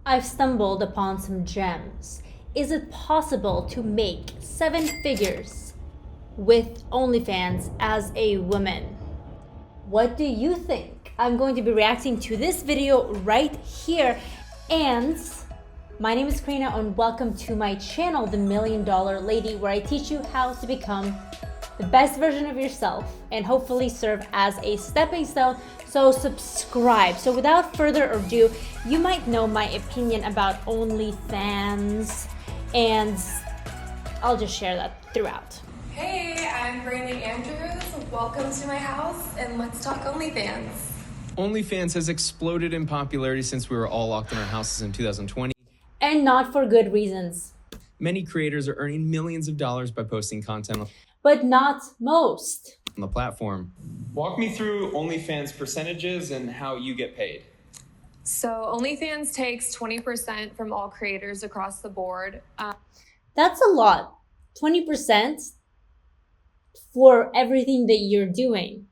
I've stumbled upon some gems. Is it possible to make 7 figures with OnlyFans as a woman? What do you think? I'm going to be reacting to this video right here. And my name is Karina and welcome to my channel, The $1 Million Lady, where I teach you how to become the best version of yourself and hopefully serve as a stepping stone. So subscribe. So without further ado, you might know my opinion about OnlyFans, and I'll just share that throughout. Hey, I'm Brandon Andrews. Welcome to my house and let's talk OnlyFans. OnlyFans has exploded in popularity since we were all locked in our houses in 2020. And not for good reasons. Many creators are earning millions of dollars by posting content But not most. on the platform. Walk me through OnlyFans percentages and how you get paid. So OnlyFans takes 20% from all creators across the board. That's a lot. 20% for everything that you're doing.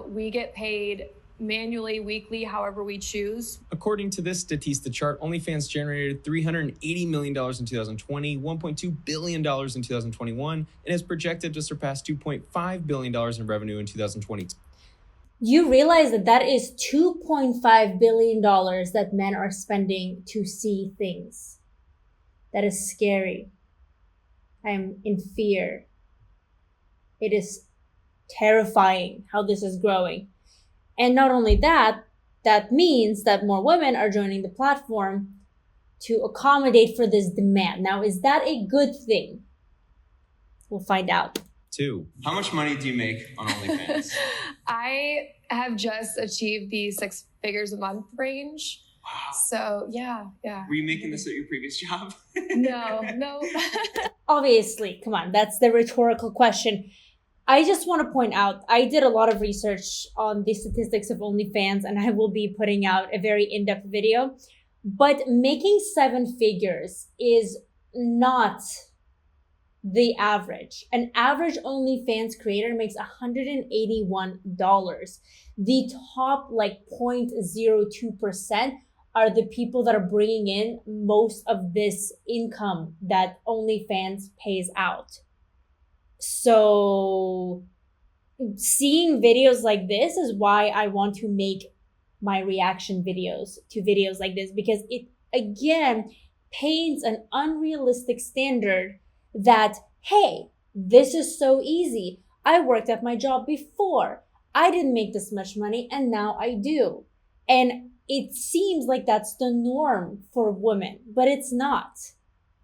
We get paid manually, weekly, however we choose. According to this Statista chart, OnlyFans generated $380 million in 2020, $1.2 billion in 2021, and is projected to surpass $2.5 billion in revenue in 2022. You realize that that is $2.5 billion that men are spending to see things. That is scary. I am in fear. It is terrifying how this is growing. And not only that, that means that more women are joining the platform to accommodate for this demand. Now, is that a good thing? We'll find out. 2. How much money do you make on OnlyFans? I have just achieved the 6 figures a month range. Wow. So yeah. Were you making this at your previous job? No. Obviously, come on, that's the rhetorical question. I just want to point out, I did a lot of research on the statistics of OnlyFans, and I will be putting out a very in-depth video. But making 7 figures is not the average. An average OnlyFans creator makes $181. The top 0.02% are the people that are bringing in most of this income that OnlyFans pays out. So seeing videos like this is why I want to make my reaction videos to videos like this, because it again paints an unrealistic standard that, hey, this is so easy. I worked at my job before. I didn't make this much money and now I do. And it seems like that's the norm for women, but it's not.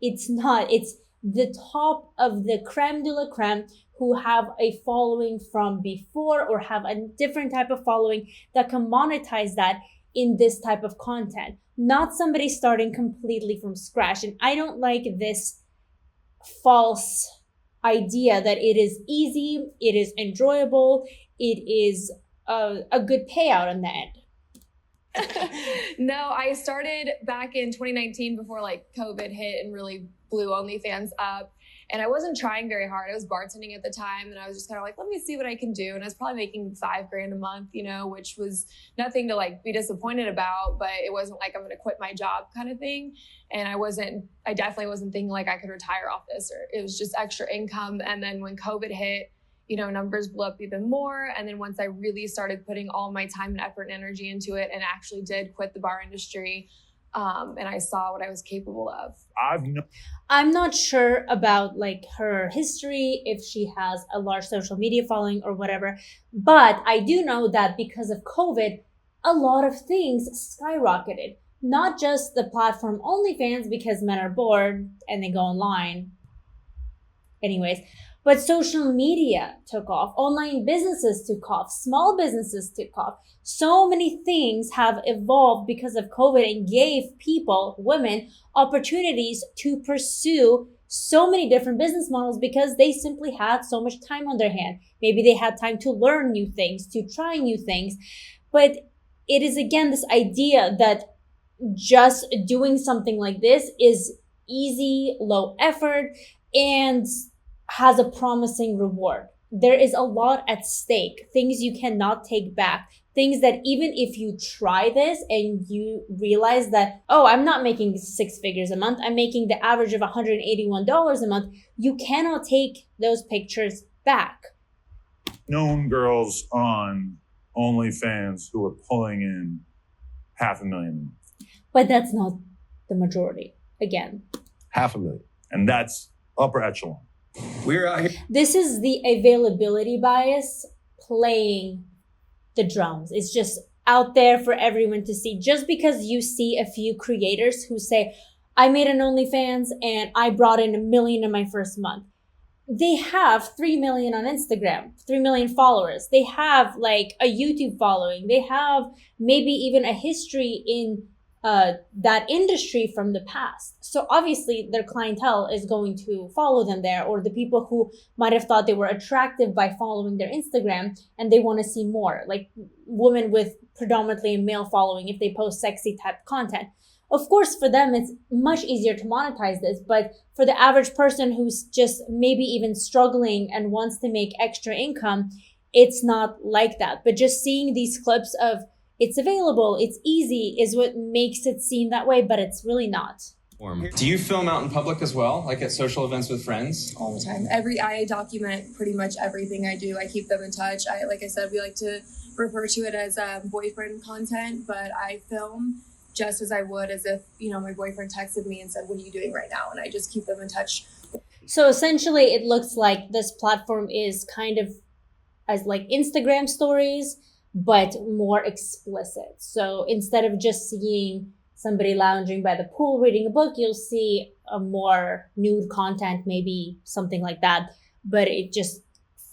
It's not. It's the top of the creme de la creme who have a following from before or have a different type of following that can monetize that in this type of content, not somebody starting completely from scratch. And I don't like this false idea that it is easy, it is enjoyable, it is a good payout on the end. No, I started back in 2019 before COVID hit and really blew OnlyFans up. And I wasn't trying very hard. I was bartending at the time and I was just kind of let me see what I can do. And I was probably making $5,000 a month, which was nothing to be disappointed about, but it wasn't I'm going to quit my job kind of thing. And I definitely wasn't thinking I could retire off this, or it was just extra income. And then when COVID hit, numbers blew up even more. And then once I really started putting all my time and effort and energy into it and actually did quit the bar industry, and I saw what I was capable of. I'm not sure about her history, if she has a large social media following or whatever, but I do know that because of COVID, a lot of things skyrocketed. Not just the platform OnlyFans because men are bored and they go online. Anyways, but social media took off, online businesses took off, small businesses took off. So many things have evolved because of COVID and gave people, women, opportunities to pursue so many different business models because they simply had so much time on their hand. Maybe they had time to learn new things, to try new things. But it is again this idea that just doing something like this is easy, low effort, and has a promising reward. there is a lot at stake, things you cannot take back, things that even if you try this and you realize that, oh, I'm not making 6 figures a month, I'm making the average of $181 a month, you cannot take those pictures back. Known girls on OnlyFans who are pulling in $500,000. But that's not the majority. Again, $500,000. And that's upper echelon. We're out here. This is the availability bias playing the drums. It's just out there for everyone to see. Just because you see a few creators who say, I made an OnlyFans and I brought in 1 million in my first month. They have 3 million on Instagram, 3 million followers. They have like a YouTube following. They have maybe even a history in that industry from the past. So obviously their clientele is going to follow them there, or the people who might have thought they were attractive by following their Instagram and they want to see more, like women with predominantly a male following if they post sexy type content. Of course, for them, it's much easier to monetize this, but for the average person who's just maybe even struggling and wants to make extra income, it's not like that. But just seeing these clips of it's available, it's easy, is what makes it seem that way, but it's really not. Do you film out in public as well, like at social events with friends? All the time. I document pretty much everything I do. I keep them in touch. Like I said, we like to refer to it as boyfriend content, but I film just as I would as if, my boyfriend texted me and said, what are you doing right now? And I just keep them in touch. So essentially it looks like this platform is kind of as like Instagram stories, but more explicit. So instead of just seeing somebody lounging by the pool reading a book, you'll see a more nude content, maybe something like that, but it just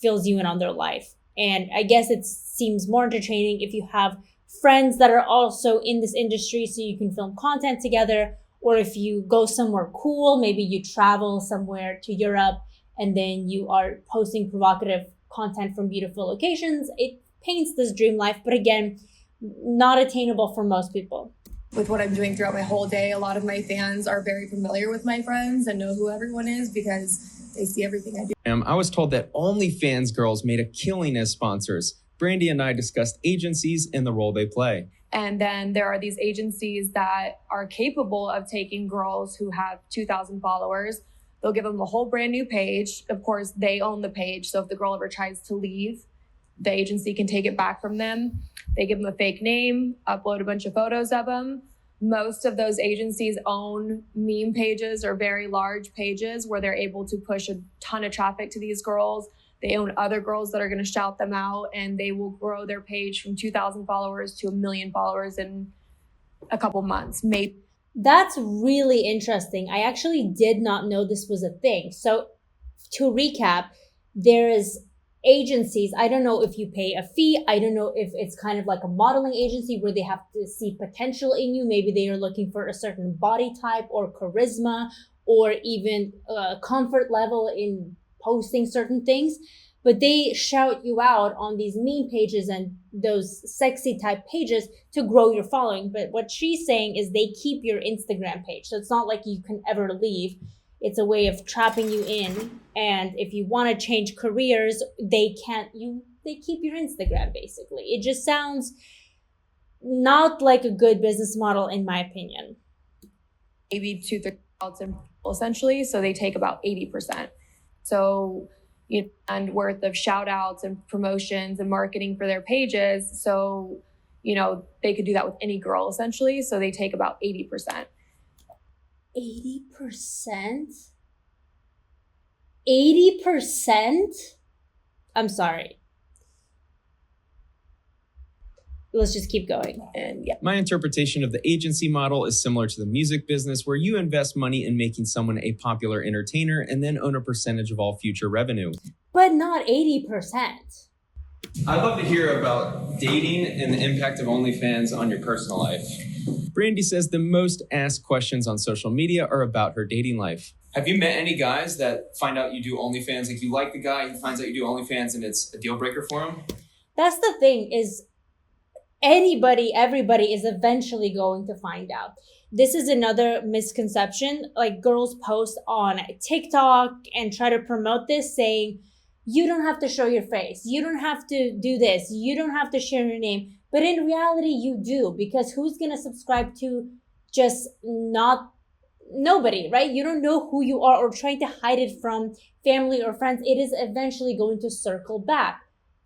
fills you in on their life. And I guess it seems more entertaining if you have friends that are also in this industry so you can film content together, or if you go somewhere cool, maybe you travel somewhere to Europe and then you are posting provocative content from beautiful locations. It paints this dream life, but again, not attainable for most people. With what I'm doing throughout my whole day, a lot of my fans are very familiar with my friends and know who everyone is because they see everything I do. I was told that OnlyFans girls made a killing as sponsors. Brandy and I discussed agencies and the role they play. And then there are these agencies that are capable of taking girls who have 2,000 followers. They'll give them a whole brand new page. Of course, they own the page. So if the girl ever tries to leave, the agency can take it back from them. They give them a fake name, upload a bunch of photos of them. Most of those agencies own meme pages or very large pages where they're able to push a ton of traffic to these girls. They own other girls that are going to shout them out, and they will grow their page from 2,000 followers to 1 million followers in a couple months. Maybe. That's really interesting. I actually did not know this was a thing. So to recap, there is agencies. I don't know if you pay a fee. I don't know if it's kind of like a modeling agency where they have to see potential in you. Maybe they are looking for a certain body type or charisma or even comfort level in posting certain things. But they shout you out on these meme pages and those sexy type pages to grow your following. But what she's saying is they keep your Instagram page. So it's not like you can ever leave. It's a way of trapping you in. And if you want to change careers, they keep your Instagram basically. It just sounds not like a good business model in my opinion. Maybe 2,000 essentially. So they take about 80%. So, and worth of shout outs and promotions and marketing for their pages. So, they could do that with any girl essentially. So they take about 80%. 80%? 80%? I'm sorry. Let's just keep going. And yeah. My interpretation of the agency model is similar to the music business, where you invest money in making someone a popular entertainer and then own a percentage of all future revenue. But not 80%. I'd love to hear about dating and the impact of OnlyFans on your personal life. Brandy says the most asked questions on social media are about her dating life. Have you met any guys that find out you do OnlyFans? Like you like the guy, he finds out you do OnlyFans and it's a deal breaker for him? That's the thing is everybody is eventually going to find out. This is another misconception. Like girls post on TikTok and try to promote this saying, you don't have to show your face. You don't have to do this. You don't have to share your name. But in reality, you do, because who's going to subscribe to just not nobody, right? You don't know who you are, or trying to hide it from family or friends. It is eventually going to circle back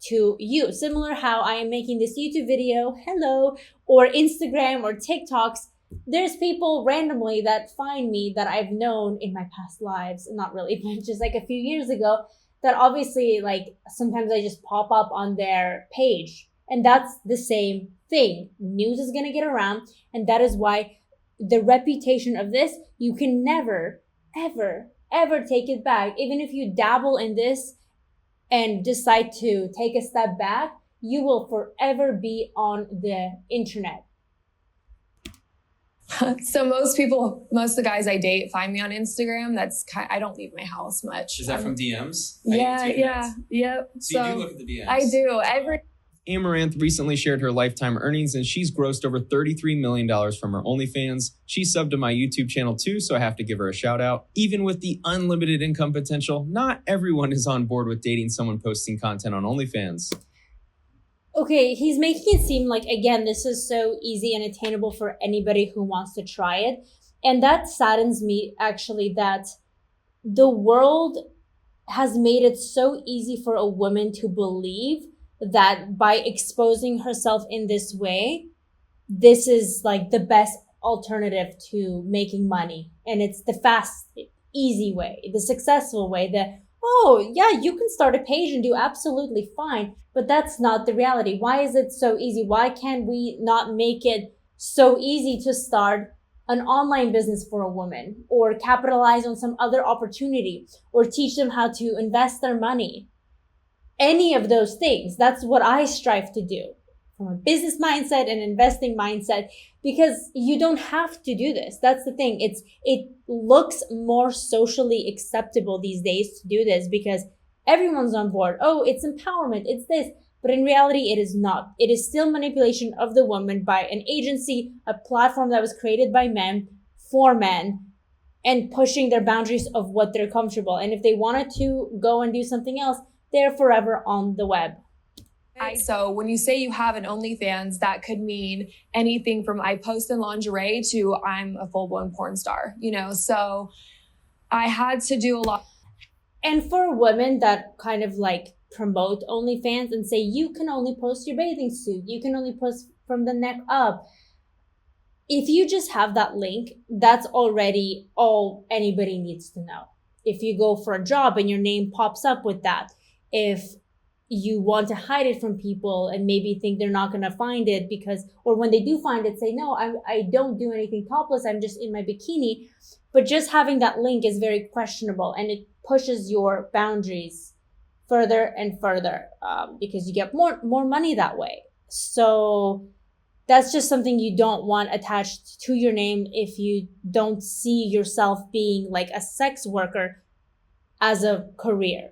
to you. Similar how I am making this YouTube video, hello, or Instagram or TikToks. There's people randomly that find me that I've known in my past lives, not really, but just like a few years ago, that obviously like sometimes I just pop up on their page. And that's the same thing. News is going to get around. And that is why the reputation of this, you can never, ever, ever take it back. Even if you dabble in this and decide to take a step back, you will forever be on the internet. So most of the guys I date find me on Instagram. I don't leave my house much. Is that from DMs? Yep. So you do look at the DMs. I do. Amaranth recently shared her lifetime earnings, and she's grossed over $33 million from her OnlyFans. She subbed to my YouTube channel too, so I have to give her a shout out. Even with the unlimited income potential, not everyone is on board with dating someone posting content on OnlyFans. Okay, he's making it seem like, again, this is so easy and attainable for anybody who wants to try it. And that saddens me, actually, that the world has made it so easy for a woman to believe that by exposing herself in this way, this is like the best alternative to making money. And it's the fast, easy way, the successful way, oh yeah, you can start a page and do absolutely fine. But that's not the reality. Why is it so easy? Why can't we not make it so easy to start an online business for a woman, or capitalize on some other opportunity, or teach them how to invest their money? Any of those things. That's what I strive to do from a business mindset and investing mindset, because you don't have to do this. That's the thing. It looks more socially acceptable these days to do this because everyone's on board. Oh, it's empowerment. It's this. But in reality, it is not. It is still manipulation of the woman by an agency, a platform that was created by men for men, and pushing their boundaries of what they're comfortable. And if they wanted to go and do something else, they're forever on the web. So when you say you have an OnlyFans, that could mean anything from I post in lingerie to I'm a full-blown porn star, so I had to do a lot. And for women that kind of like promote OnlyFans and say, you can only post your bathing suit, you can only post from the neck up. If you just have that link, that's already all anybody needs to know. If you go for a job and your name pops up with that, if you want to hide it from people and maybe think they're not going to find it or when they do find it, say, no, I don't do anything topless. I'm just in my bikini. But just having that link is very questionable, and it pushes your boundaries further and further because you get more money that way. So that's just something you don't want attached to your name if you don't see yourself being like a sex worker as a career.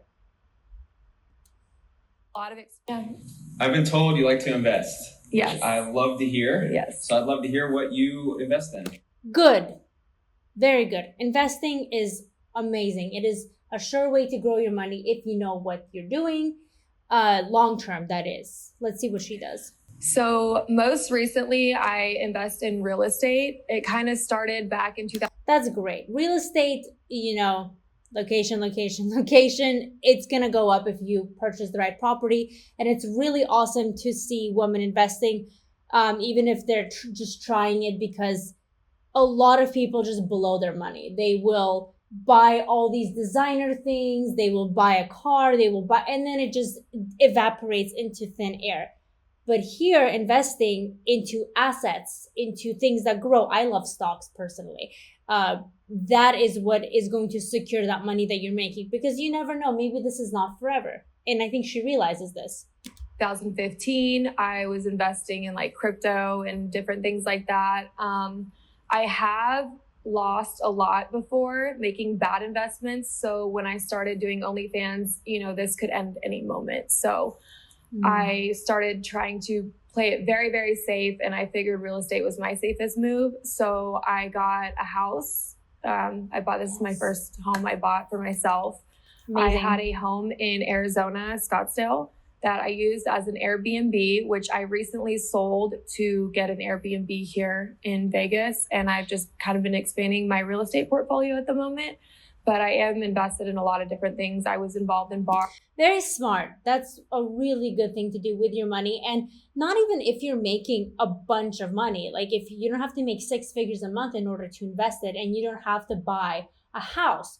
I've been told you like to invest. Yes. I love to hear. Yes. So I'd love to hear what you invest in. Good. Very good. Investing is amazing. It is a sure way to grow your money if you know what you're doing. Long term, that is. Let's see what she does. So most recently, I invest in real estate. It kind of started back in 2000. That's great. Real estate, location. It's going to go up if you purchase the right property. And it's really awesome to see women investing, even if they're just trying it, because a lot of people just blow their money. They will buy all these designer things. They will buy a car. And then it just evaporates into thin air. But here, investing into assets, into things that grow. I love stocks personally. That is what is going to secure that money that you're making, because you never know. Maybe this is not forever. And I think she realizes this. 2015, I was investing in like crypto and different things like that. I have lost a lot before making bad investments. So when I started doing OnlyFans, this could end any moment. So I started trying to play it very, very safe. And I figured real estate was my safest move. So I got a house. This is my first home I bought for myself. Amazing. I had a home in Arizona, Scottsdale, that I used as an Airbnb, which I recently sold to get an Airbnb here in Vegas. And I've just kind of been expanding my real estate portfolio at the moment. But I am invested in a lot of different things. I was involved in bar. Very smart. That's a really good thing to do with your money. And not even if you're making a bunch of money. Like if you don't have to make 6 figures a month in order to invest it, and you don't have to buy a house.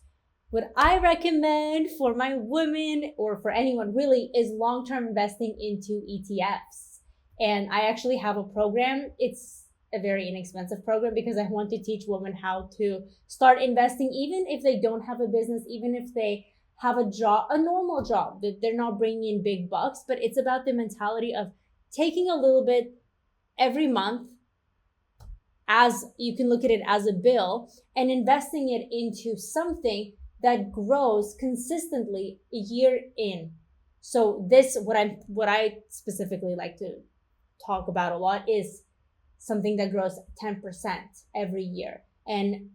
What I recommend for my women, or for anyone really, is long-term investing into ETFs. And I actually have a program. It's a very inexpensive program because I want to teach women how to start investing, even if they don't have a business, even if they have a job, a normal job, that they're not bringing in big bucks. But it's about the mentality of taking a little bit every month, as you can look at it as a bill, and investing it into something that grows consistently year in. So this, what I specifically like to talk about a lot, is something that grows 10% every year. And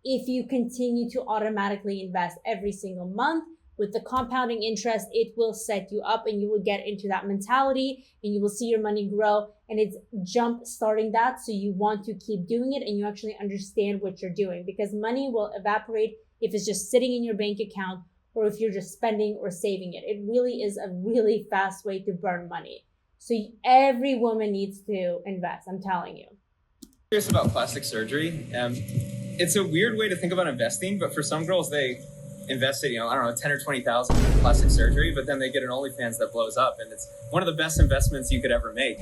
if you continue to automatically invest every single month with the compounding interest, it will set you up, and you will get into that mentality, and you will see your money grow, and it's jump starting that. So you want to keep doing it, and you actually understand what you're doing, because money will evaporate if it's just sitting in your bank account, or if you're just spending or saving it. It really is a really fast way to burn money. So every woman needs to invest, I'm telling you. Curious about plastic surgery. It's a weird way to think about investing, but for some girls, they invested, I don't know, 10 or 20,000 in plastic surgery, but then they get an OnlyFans that blows up, and it's one of the best investments you could ever make,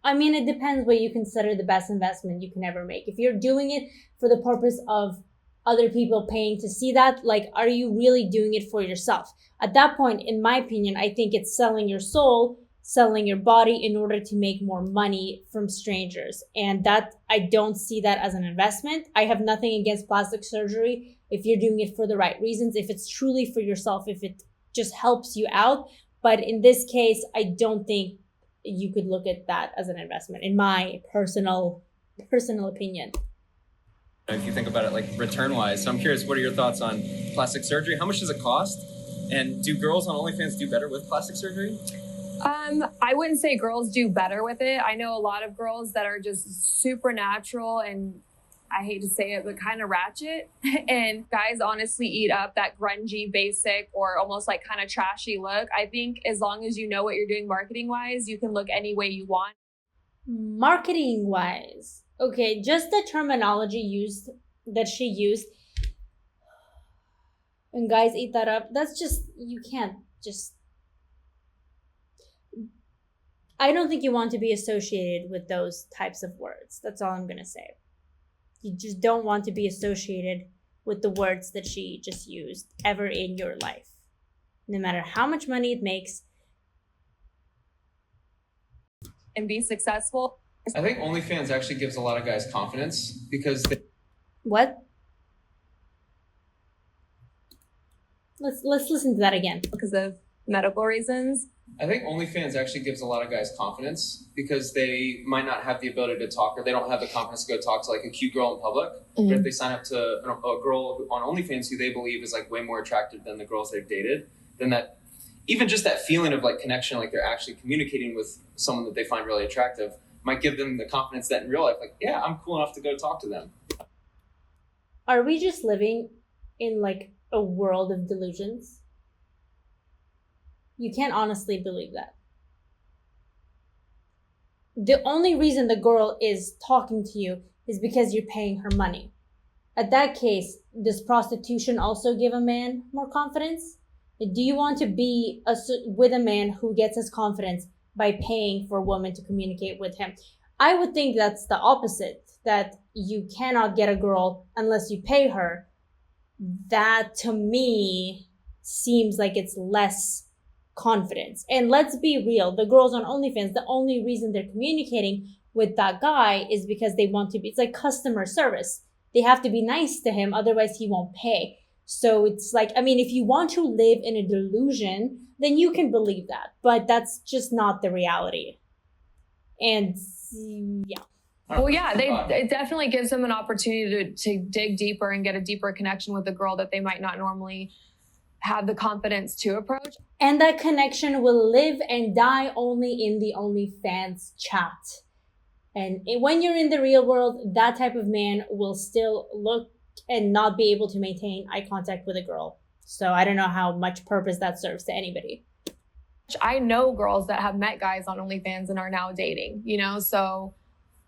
I mean, it depends what you consider the best investment you can ever make. If you're doing it for the purpose of other people paying to see that, like, are you really doing it for yourself? At that point, in my opinion, I think it's selling your soul, selling your body in order to make more money from strangers. And that, I don't see that as an investment. I have nothing against plastic surgery if you're doing it for the right reasons, if it's truly for yourself, if it just helps you out. But in this case, I don't think you could look at that as an investment, in my personal opinion. If you think about it like return-wise. So I'm curious, what are your thoughts on plastic surgery? How much does it cost? And do girls on OnlyFans do better with plastic surgery? I wouldn't say girls do better with it. I know a lot of girls that are just super natural, and I hate to say it, but kind of ratchet. And guys honestly eat up that grungy, basic, or almost like kind of trashy look. I think as long as you know what you're doing marketing-wise, you can look any way you want. Marketing-wise. Okay, just the terminology that she used, and guys eat that up, that's just, you can't just, I don't think you want to be associated with those types of words. That's all I'm going to say. You just don't want to be associated with the words that she just used ever in your life, no matter how much money it makes. And be successful. I think OnlyFans actually gives a lot of guys confidence because What? Let's listen to that again. Because of medical reasons. I think OnlyFans actually gives a lot of guys confidence because they might not have the ability to talk, or they don't have the confidence to go talk to like a cute girl in public. Mm-hmm. But if they sign up to a girl on OnlyFans who they believe is like way more attractive than the girls they've dated, then that, even just that feeling of like connection, like they're actually communicating with someone that they find really attractive, might give them the confidence that in real life, like, yeah, I'm cool enough to go talk to them. Are we just living in like a world of delusions? You can't honestly believe that. The only reason the girl is talking to you is because you're paying her money. At that case, does prostitution also give a man more confidence? Do you want to be with a man who gets his confidence by paying for a woman to communicate with him? I would think that's the opposite, that you cannot get a girl unless you pay her. That to me seems like it's less confidence. And let's be real, the girls on OnlyFans, the only reason they're communicating with that guy is because they want to be, it's like customer service. They have to be nice to him, otherwise he won't pay. So it's like, I mean, if you want to live in a delusion, then you can believe that, but that's just not the reality. And yeah. Well, yeah, it definitely gives them an opportunity to dig deeper and get a deeper connection with a girl that they might not normally have the confidence to approach. And that connection will live and die only in the OnlyFans chat. And when you're in the real world, that type of man will still look and not be able to maintain eye contact with a girl. So I don't know how much purpose that serves to anybody. I know girls that have met guys on OnlyFans and are now dating, you know, so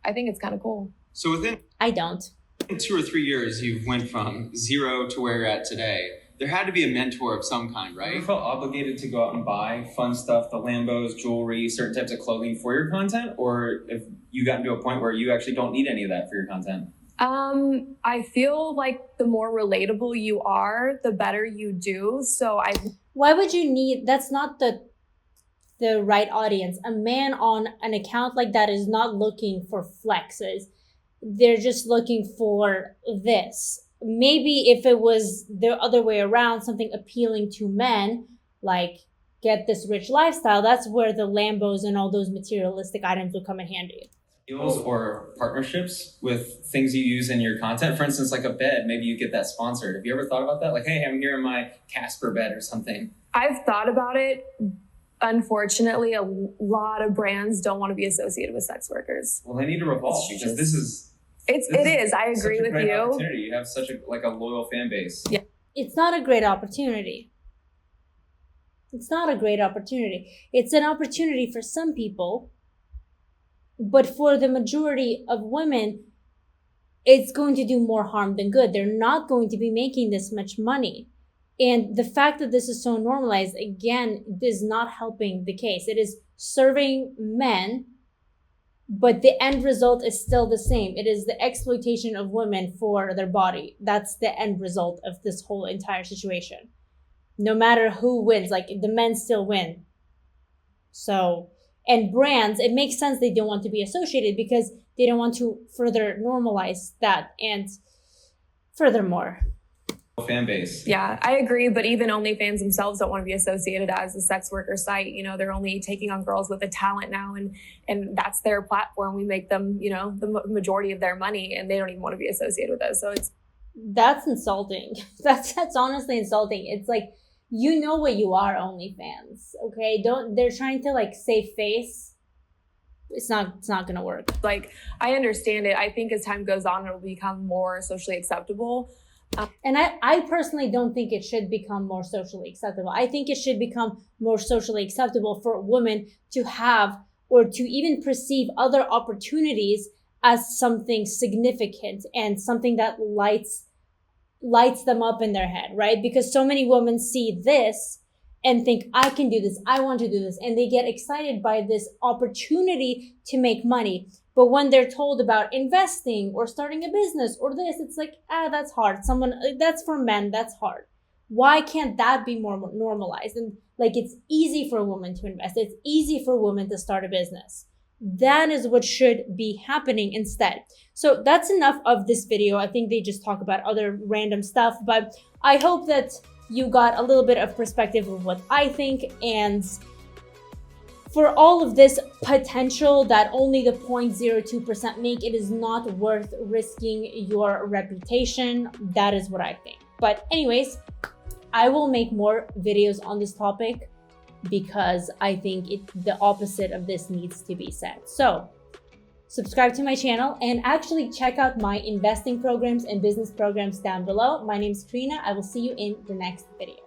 I think it's kind of cool. So within I don't. 2 or 3 years, you went from 0 to where you're at today. There had to be a mentor of some kind, right? You felt obligated to go out and buy fun stuff, the Lambos, jewelry, certain types of clothing for your content? Or if you got into a point where you actually don't need any of that for your content? I feel like the more relatable you are, the better you do. Why would you need, that's not the right audience. A man on an account like that is not looking for flexes. They're just looking for this. Maybe if it was the other way around, something appealing to men, like get this rich lifestyle, that's where the Lambos and all those materialistic items would come in handy. Deals or partnerships with things you use in your content. For instance, like a bed, maybe you get that sponsored. Have you ever thought about that? Like, hey, I'm here in my Casper bed or something. I've thought about it. Unfortunately, a lot of brands don't want to be associated with sex workers. Well, they need to revolve because this is... It is. I agree with you. Opportunity. You have such a loyal fan base. Yeah. It's not a great opportunity. It's not a great opportunity. It's an opportunity for some people, but for the majority of women, it's going to do more harm than good. They're not going to be making this much money. And the fact that this is so normalized, again, is not helping the case. It is serving men, but the end result is still the same. It is the exploitation of women for their body. That's the end result of this whole entire situation. No matter who wins, like the men still win. So, and brands, it makes sense they don't want to be associated because they don't want to further normalize that. And furthermore, fan base. Yeah, I agree. But even OnlyFans themselves don't want to be associated as a sex worker site. You know, they're only taking on girls with a talent now, and that's their platform. We make them, you know, the majority of their money, and they don't even want to be associated with us. So that's insulting. That's honestly insulting. It's like, you know what you are, OnlyFans. Okay, they're trying to like save face. It's not gonna work. Like, I understand it. I think as time goes on, it will become more socially acceptable. And I personally don't think it should become more socially acceptable. I think it should become more socially acceptable for women to have or to even perceive other opportunities as something significant and something that lights them up in their head, right? Because so many women see this and think, I can do this, I want to do this, and they get excited by this opportunity to make money. But when they're told about investing or starting a business or this, it's like, that's hard. That's for men, that's hard. Why can't that be more normalized? And like, it's easy for a woman to invest. It's easy for a woman to start a business. That is what should be happening instead. So that's enough of this video. I think they just talk about other random stuff, but I hope that you got a little bit of perspective of what I think. And for all of this potential that only the 0.02% make, it is not worth risking your reputation. That is what I think. But anyways, I will make more videos on this topic because I think the opposite of this needs to be said. So subscribe to my channel and actually check out my investing programs and business programs down below. My name is Karina. I will see you in the next video.